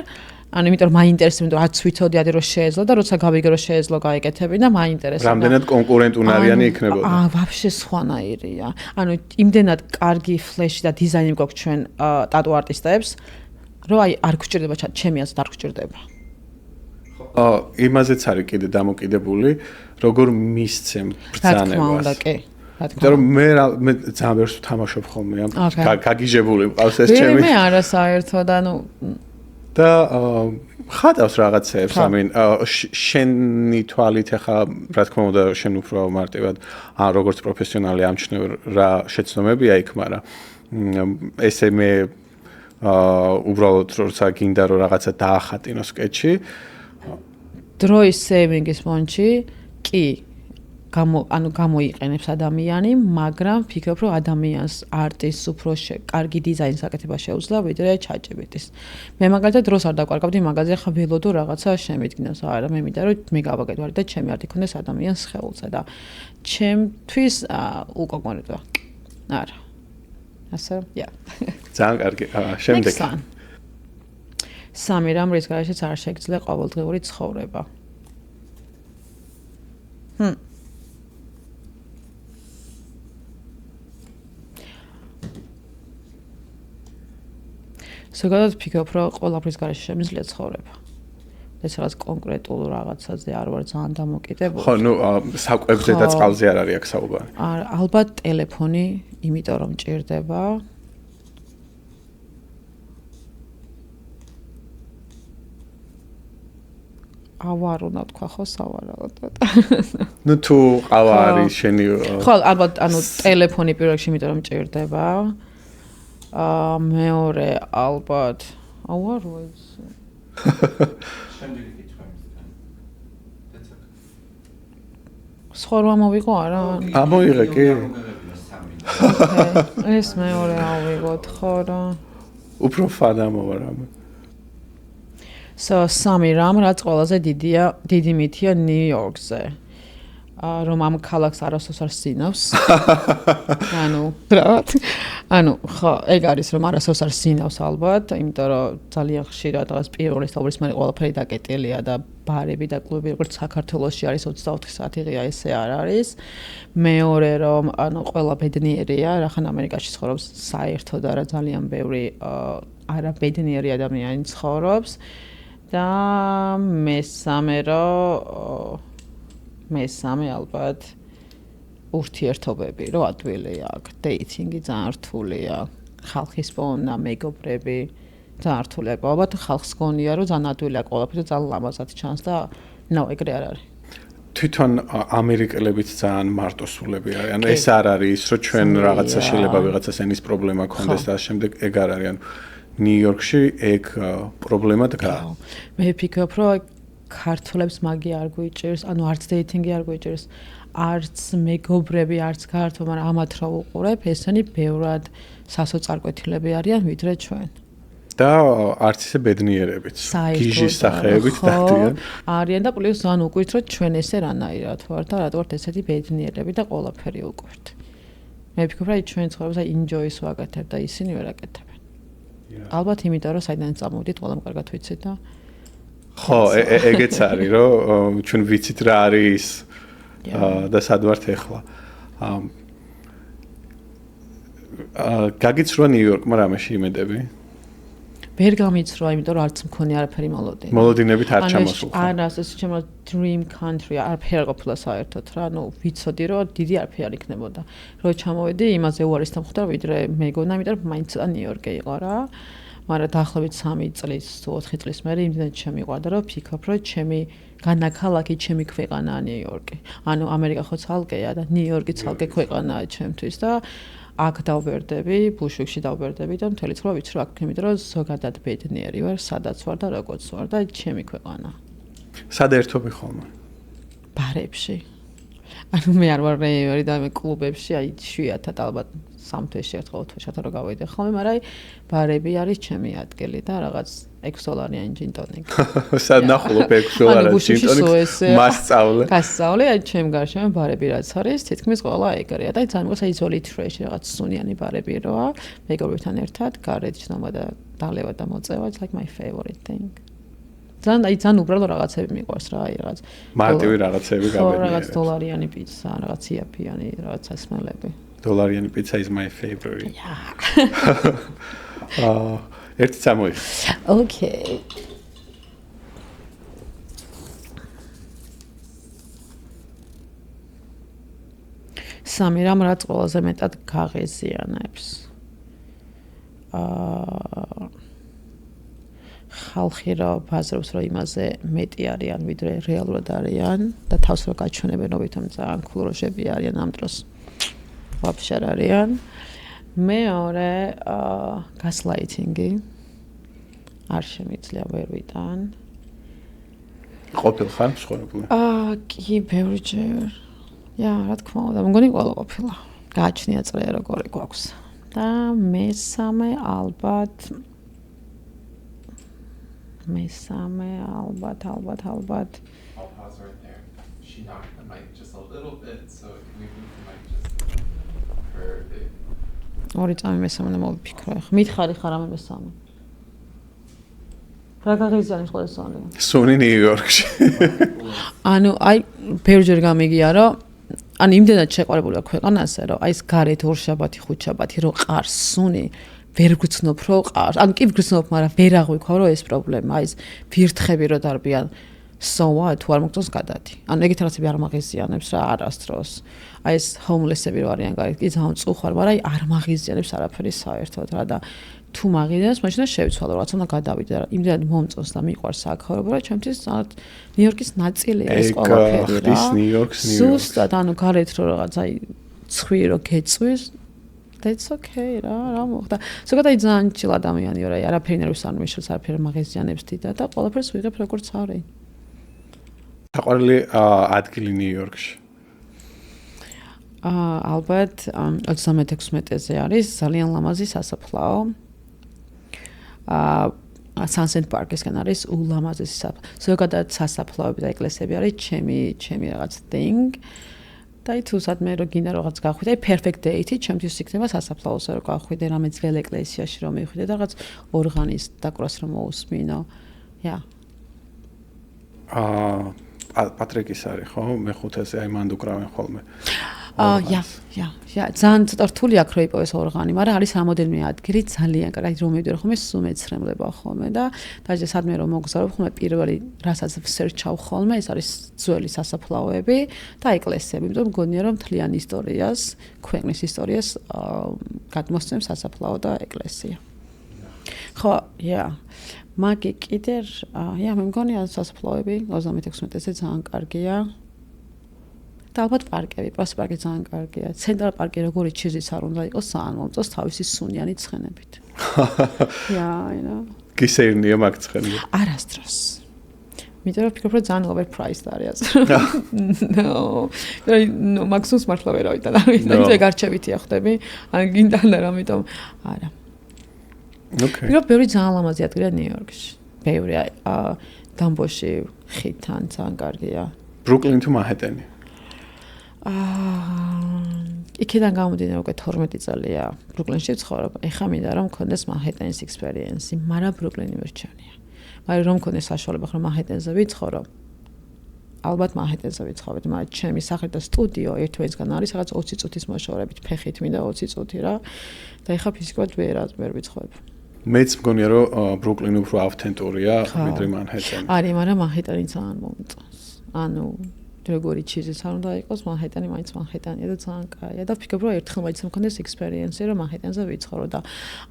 ანუ იმიტომ რომ მაინტერესებს, არც ვიცოდი რომ შეეძლო და როცა გავიგე რომ შეეძლო გაიკეთები და მაინტერესებს. რამდენად კონკურენტუნარიანი იქნებოდა? ვაფშე სხვანაირია. ანუ იმდენად კარგი ფლეში და დიზაინი გვაქვს ჩვენ ტატუ არტისტებს, რომ აი არ გვჭირდება ჩემი აზრით არ გვჭირდება. იმაზეც არის კიდე დამოკიდებული, როგორ მისცემ ბრძანებას. რა თქმა უნდა, კი. იმიტომ რომ მე ძალიან ბევრს ვთამაშობ ხოლმე ამ გაგიჟებული მყავს ეს ჩემი. მე არა საერთოდ ანუ და ხატავს რაღაცებს, ამინ შენი თვალით ახლა რა თქმა უნდა შენ უფრო მარტივად როგორც პროფესიონალი ამჩნევ რა შეცდომებია იქ, მაგრამ ესე მე უბრალოდ როცა გინდა რომ რაღაცა დაახატინო sketch-ი დროის სეივინგის ფონდში კი გამოიყენებს ადამიანი, მაგრამ ფიქრობ რომ ადამიანს არტისტს უფრო კარგი დიზაინის აკეთება შეუძლია ვიდრე ChatGPT-ს. მე მაგალითად დროს არ დაკვარკავდი მაგაზე ხა ველოდო რაღაცა შემიდგინოს, არა მე მინდა რომ მე გავაკეთო და ჩემი არტი ქონდეს ადამიანს ხელზე და ჩემთვის უკონკურენტო. არა. ასე, yeah. ძალიან კარგი. შემდეგ. სამი რამ რის გარშეც არ შეგძლე ყოველდღიური ცხოვრება. ზოგადად ფიქრობ, რომ ყველაფრის გარშე შემიძლია ცხოვრება. ეს რაღაც კონკრეტულ რაღაცაზე არ ვარ ძალიან დამოკიდებული. ხო, ნუ საკვებზე და წყალზე არ არის აქ საუბარი. არა, ალბათ ტელეფონი, იმიტომ რომ მჭირდება. ავარ უნდა თქვა ხო სავარაუდოდ. ნუ თუ ყავა არის შენი ხო, ალბათ ანუ ტელეფონი პირველ რიგში იმიტომ რომ მჭირდება. მეორე ალბათ ავარ ვიცი. შემდეგი კითხვა იმისგან. სხვა რა მოვიღო არა? ამოიღე კი. ეს მეორე ავიღოთ ხო რა. უფრო ფანა მოვარამე. სამი რამ რაც ყველაზე დიდი მითია ნიუ-იორკზე. რომ ამ ქალაქს არასდროს არ სინავს. ანუ ხო, ეგ არის რომ არასდროს არ სინავს ალბათ, იმიტომ რომ ძალიან ხშირად რაღაც პირველი სტოპის მერე ყველაფერი დაკეტილია და ბარები და კლუბები როგორც საქართველოში არის 24 საათი ღია ესე არ არის. მეორე რომ ანუ ყველა ბედნიერია, რახან ამერიკაში ცხოვრობს საერთოდ არა ძალიან ბევრი არაბედნიერი ადამიანი ცხოვრობს. და მესამე ალბათ ურთიერთობები, რომ ადვილი აქვს, დეიტინგი ძალიან რთულია, ხალხის პოვნა, მეგობრები ძალიან რთულია. ალბათ ხალხს გონია, რომ ძალიან ადვილია ყველაფერი და ძალიან ლამაზად ჩანს და ნუ ეგრე არ არის. თვითონ ამერიკელებიც ძალიან მარტოსულები არიან. ანუ ეს არ არის ის, რომ ჩვენ რაღაცა შეიძლება ვიღაცას ენის პრობლემა ქონდეს და შემდეგ ეგ არ არის. ანუ ნიუ-იორკში ეგ პრობლემა დგაა. მე ვფიქრობ, რომ ქართველებს მაგია არ გვიჭირს, ანუ არც დეიტინგი არ გვიჭირს, არც მეგობრები, არც ქართო, მაგრამ ამათ რა უყურებ, ესენი ბევრად სასოწარკვეთილები არიან, ვიდრე ჩვენ. და არც ისე ბედნიერებიც. გიჟის სახეებით დადიან. არიან და პლუს ძალიან უკვირთ, რომ ჩვენ ესე რანაირად ვართ და რატო ვართ ესეთი ბედნიერები და ყველაფერი უკვირთ. მე ვფიქრობ, რომ ჩვენ ცხოვრებას enjoy-ს ვაკეთებ და ისინი ვერ აკეთებენ. ალბათ იმიტომ, რომ საიდან წამოვიდით, ყველამ კარგად ვიცით და ხო, ეგეც არის, რომ ჩვენ ვიცით რა არის და სად ვართ ახლა. გაგიცრუა ნიუ-იორკმა რამეში იმედები? ვერ გამიცრუა, იმიტომ რომ არც მქონი არაფერი მოლოდინი. მოლოდინებით არ ჩამოსულხარ. არა, ეს ჩემო dream country არაფერი არ ყოფილა საერთოდ რა, ნუ ვიცოდი რომ დიდი არაფერი არ იქნებოდა. რო ჩამოვედი, იმაზე უარის დამხვდა, ვიდრე მეგონა, იმიტომ რომ მაინც ნიუ-იორკი იყო რა. მაგრამ დაახლოებით 3 წლის თუ 4 წლის მერე იმდენად შემიყვარდა, რომ ვფიქრობ, რომ ჩემი განაქალაქი, ჩემი ქვეყანაა ნიუ-იორკი. ანუ ამერიკა ხო ცალკეა და ნიუ-იორკი ცალკე ქვეყანაა ჩემთვის და აქ დავბერდები, ბუშუქში დავბერდები და მთელი ცხოვრება ვიცი რომ აქ იმიტომ რომ ზოგადად ბედნიერი ვარ, სადაც ვარ და როგორც ვარ და ჩემი ქვეყანა. სად ერთობი ხოლმე? ბარებში. ანუ მე არ ვარ რეივერი და მე კლუბებში, აი შვიათად ალბათ 3 თვეში ერთხელ 4 თვეში რა გავიდე ხოლმე, მაგრამ აი ბარები არის ჩემი ადგილი და რაღაც $6 gin tonic. სად ნახულობ $6 gin tonic? მასწავლე. გასწავლე, აი ჩემ გარშემო ბარები რაც არის, თითქმის ყველა ეგრეა და აი ძალიან მოგს აი ზოლი თრეში რაღაც სუნიანი ბარები როა, მეგობრებთან ერთად, გარეთ ჩნობა და დალევა და მოწევა, it's like my favorite thing. ძალიან უბრალო რაღაცები მიყვარს რა, აი რაღაც მარტივი რაღაცები გავედნიერებ. რაღაც $1 პიცა, რაღაც იაფიანი, რაღაც ასმელები. $1 pizza is my favorite. ერთი წამოიღე. Okay. სამი რამ რაც ყველაზე მეტად გაღეზიანებს. ხალხი რა ბაზრობს რომ იმაზე მეტი არიან ვიდრე რეალურად არიან და თავს რო გაჩვენებენ რომ ვითომ ძალიან ქულროჟები არიან ამ დროს. ვაფშე არ არიან. მეორე გასლაითინგი არ შემიძლია ვერ ვიტან. ყოფილ ხარ მსხვერპლი? კი, ბევრჯერ. რა თქმა უნდა, მგონი ყველა ყოფილა. გააჩნია წრე როგორი გვაქვს. და მესამე ალბათ I'll pause right there. She knocked the mic just a little bit, so can we move the mic just perfect. ორი წამი მესამე მოვიფიქრო. მითხარი ხარ ამ მესამე. რა გაღიზიანებს ყველასწორია? სუნი ნიუ-იორკში. ანუ აი ბევრჯერ გამიგია რომ ანუ იმდენად შეყვარებული ვარ ქვეყანაზე რომ აი ეს გარეთ ორშაბათი ხუთშაბათი რო ყარს სუნი ვერ გრძნობ რო ყარს. ანუ კი ვგრძნობ, მაგრამ ვერ აღვიქვა რომ ეს პრობლემა, აი ეს ვირთხები რო დარბიან so what თუ არ მოგწონს გადადი. ანუ ეგეთ რაღაცები არ მაღიზიანებს რა არასდროს. აი ეს homeless-ები რო არიან გარეთ, კი ძალიან წუხარ, მაგრამ აი არ მაღიზიანებს არაფერი საერთოდ რა და თუ მაღიზიანებს, მაშინ შევცვალო რაც უნდა გადავიდე რა. იმდენად მომწონს და მიყვარს საქაურობა, რომ ჩემთვის ძალიან ნიუ-იორკის ნაწილია ეს ყველაფერი რა. ეს ნიუ-იორკს ზუსტად, ანუ გარეთ რო რაღაც აი ცხვი რო გეწვის that's okay რა მოხდა. ზოგადად ძალიან ჩილ ადამიანია რა, არაფერი ნერვს არ მიშლის, არაფერი მაღიზიანებს დიდად და ყველაფერს ვიღებ როგორც არის. საყვარელი ადგილი ნიუ-იორკში. ალბათ 36-ზე არის ძალიან ლამაზი სასაფლაო. Sunset Park-ისგან არის ულამაზესი სასაფლაო. ზოგადად სასაფლაოები და ეკლესიები არის ჩემი რაღაც thing. და თუ სადმე რო გინდა რაღაც გახვიდე, აი perfect date-ი ჩემთვის იქნება სასაფლაოზე რო გახვიდე, რამე ძველ ეკლესიაში რომ მივხვიდე და რაღაც ორღანის დაკვრას რომ მოусმინო. პატრიკის არის ხო? მეხუთეზე აი მანდ უკრავენ ხოლმე. ძალიან ცოტა რთული აქ რო იპოვეს ორღანი, მაგრამ არის რამოდენიმე ადგილი ძალიან კარგი, რომ მივიდე ხოლმე სულ მეცრემლება ხოლმე და დაჟე სადმე რომ მოგზაურობ ხოლმე პირველი რასაც ვსერჩავ ხოლმე ეს არის ძველი სასაფლაოები და ეკლესიები, იმიტომ მგონია რომ მთლიან ისტორიას, ქვეყნის ისტორიას გადმოსცემს სასაფლაო და ეკლესია. ხო, მაგი კიდე მე მგონია სასაფლაოები 36-ზე ძალიან კარგია. და ალბათ პარკები, პროსპერკი ძალიან კარგია. ცენტრალ პარკი როგორი ჩიზის არ უნდა იყოს, ძალიან მომწონს თავისი სუნიანი ცხენებით. გისეირნია მაგ ცხენები? არასდროს. მითხრა ვფიქრობ, რომ ძალიან overpriced არის. ნო, მაქსიმუმს მართლა ვერავით და ისე გარჩევითია ხდები. ან გინდა და ამიტომ არა. ოკეი. ბევრი ძალიან ლამაზი ადგილია ნიუ-იორკში. ბევრი დამბოში ხითან ძალიან კარგია. ბრუკლინი თუ მანჰეტენი? იქიდან გამომდინარე უკვე 12 წელია ბრუკლინში ვცხოვრობ. ეხლა მინდა რომ მქონდეს მანჰეტენის ექსპერიენსი, მაგრამ ბრუკლინი მერჩენია. მაგრამ რომ მქონდეს საშუალება რომ მანჰეტენზე ვიცხოვრო, ალბათ მანჰეტენზე ვიცხოვრობ, მაგრამ ჩემი სახლი და სტუდიო ერთმანეთსგან არის რაღაც 20 წუთის მოშორებით, ფეხით მინდა 20 წუთი რა. და ეხლა ფიზიკურად ვერ ვიცხოვრობ. მეც მგონია რომ ბრუკლინი უფრო ავთენტურია, ვიდრე მანჰეტენი. არის, მაგრამ მანჰეტენი ძალიან მომწონს. ანუ როგორი ჩიზის არ უნდა იყოს, მანჰეტენი მაინც მანჰეტენია და ძალიან კაია და ვფიქრობ, რომ ერთხელ მაინც მქონდეს ექსპერიენსი, რომ მანჰეტენზე ვიცხოვრო და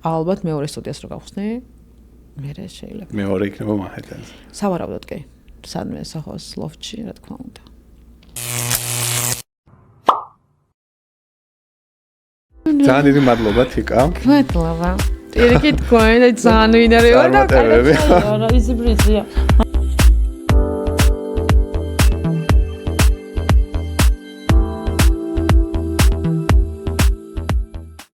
ალბათ მეორე სტუდიას რო გავხსნი, მე შეიძლება. მეორე იქნება მანჰეტენზე. სავარაუდოდ კი. სადმე სახოს ლოფტში, რა თქმა უნდა. ძალიან დიდი მადლობა თიკა. მადლობა. პირიქით გქონდა ძალიან ვინარევი და კარგი. რა იზიბრიზია.